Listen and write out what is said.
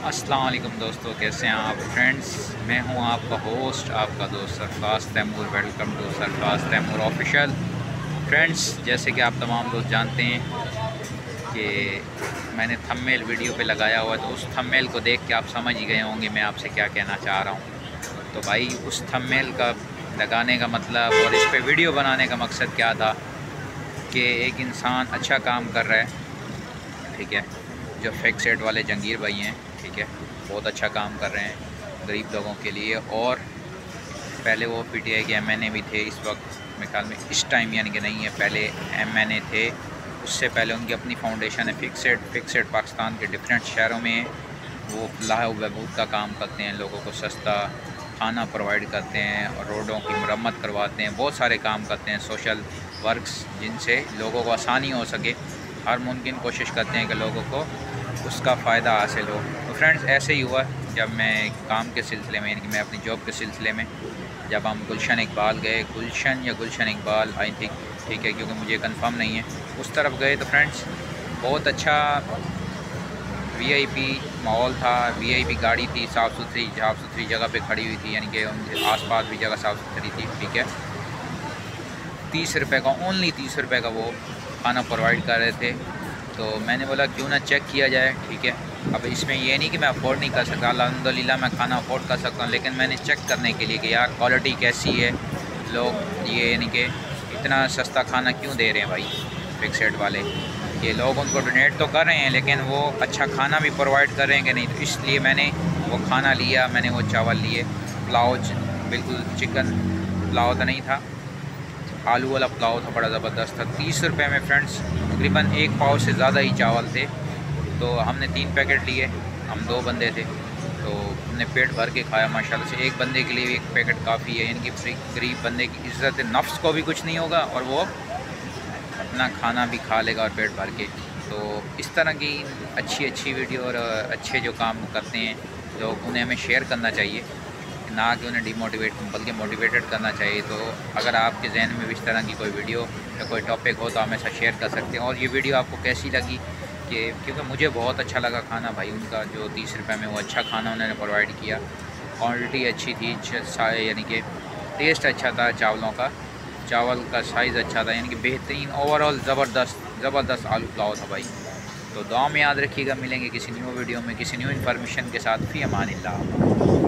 अस्सलाम वालेकुम दोस्तों, कैसे हैं आप फ्रेंड्स। मैं हूं आपका होस्ट, आपका दोस्त Sarfaraz Taimur. Welcome to Sarfaraz Taimur official. Friends, जैसे कि आप तमाम लोग जानते हैं कि मैंने थंबनेल वीडियो पे लगाया हुआ है, तो उस थंबनेल को देख के आप समझ ही गए होंगे मैं आपसे क्या कहना चाह रहा हूं। तो भाई, उस थंबनेल का लगाने का मतलब और इस पे वीडियो बनाने का मकसद क्या था कि एक इंसान अच्छा काम कर रहा है, ठीक है, जो फेक सेट वाले जंगीर भाई हैं, ठीक है, बहुत अच्छा काम कर रहे हैं गरीब लोगों के लिए। और पहले वो पीटीआई के एमएनए भी थे, इस वक्त मेरे ख्याल में इस टाइम यानी कि नहीं है, पहले एमएनए थे। उससे पहले उनकी अपनी फाउंडेशन है फिक्सेड पाकिस्तान के डिफरेंट शहरों में वो फलाह व बहबूद का काम करते हैं, लोगों को सस्ता खाना प्रोवाइड करते हैं और रोडों की मरम्मत करवाते हैं, बहुत सारे काम करते हैं, सोशल वर्क्स, जिनसे लोगों को आसानी हो सके। हर मुमकिन कोशिश करते हैं कि लोगों को उसका फ़ायदा हासिल हो। तो फ्रेंड्स, ऐसे ही हुआ जब मैं काम के सिलसिले में, यानी कि मैं अपनी जॉब के सिलसिले में, जब हम गुलशन इकबाल गए, गुलशन इकबाल आई थिंक, ठीक है, क्योंकि मुझे कंफर्म नहीं है, उस तरफ गए। तो फ्रेंड्स, बहुत अच्छा वीआईपी माहौल था, वीआईपी गाड़ी थी, साफ़ सुथरी जगह पे खड़ी हुई थी, यानी कि उनके आसपास भी जगह साफ़ सुथरी थी, ठीक है। 30 रुपये का, ओनली 30 रुपये का वो खाना प्रोवाइड कर रहे थे। तो मैंने बोला क्यों ना चेक किया जाए, ठीक है। अब इसमें ये नहीं कि मैं अफोर्ड नहीं कर सकता, अल्हम्दुलिल्लाह मैं खाना अफोर्ड कर सकता हूँ, लेकिन मैंने चेक करने के लिए कि यार क्वालिटी कैसी है, लोग ये यानी कि इतना सस्ता खाना क्यों दे रहे हैं भाई फिक्सेड वाले। ये लोग उनको डोनेट तो कर रहे हैं, लेकिन वो अच्छा खाना भी प्रोवाइड कर रहे हैं कि नहीं। तो इसलिए मैंने वो खाना लिया, मैंने वो चावल लिए, पुलाव, बिल्कुल चिकन पुलाव तो नहीं था, आलू वाला पुलाव था, बड़ा ज़बरदस्त था। 30 रुपये में फ्रेंड्स तकरीबन एक पाव से ज़्यादा ही चावल थे। तो हमने 3 पैकेट लिए, हम 2 बंदे थे, तो हमने पेट भर के खाया माशाल्लाह से। एक बंदे के लिए एक पैकेट काफ़ी है, यानी कि गरीब बंदे की इज़्ज़त नफ्स को भी कुछ नहीं होगा और वो अपना खाना भी खा लेगा और पेट भर के। तो इस तरह की अच्छी वीडियो और अच्छे जो काम करते हैं लोग, उन्हें हमें शेयर करना चाहिए, ना कि उन्हें डिमोटिवेट, बल्कि मोटिवेटेड करना चाहिए। तो अगर आपके जहन में भी इस तरह की कोई वीडियो या कोई टॉपिक हो तो हमें साथ शेयर कर सकते हैं। और ये वीडियो आपको कैसी लगी, कि क्योंकि मुझे बहुत अच्छा लगा खाना भाई उनका, जो 30 रुपये में वो अच्छा खाना उन्होंने प्रोवाइड किया, क्वान्टिटी अच्छी थी, यानी कि टेस्ट अच्छा था चावलों का, चावल का साइज़ अच्छा था, यानी कि बेहतरीन, ओवरऑल ज़बरदस्त आलू पुलाव था भाई। तो दुआ में याद रखिएगा, मिलेंगे किसी न्यू वीडियो में किसी न्यू इन्फॉर्मेशन के साथ। फ़ी अमानिल्लाह।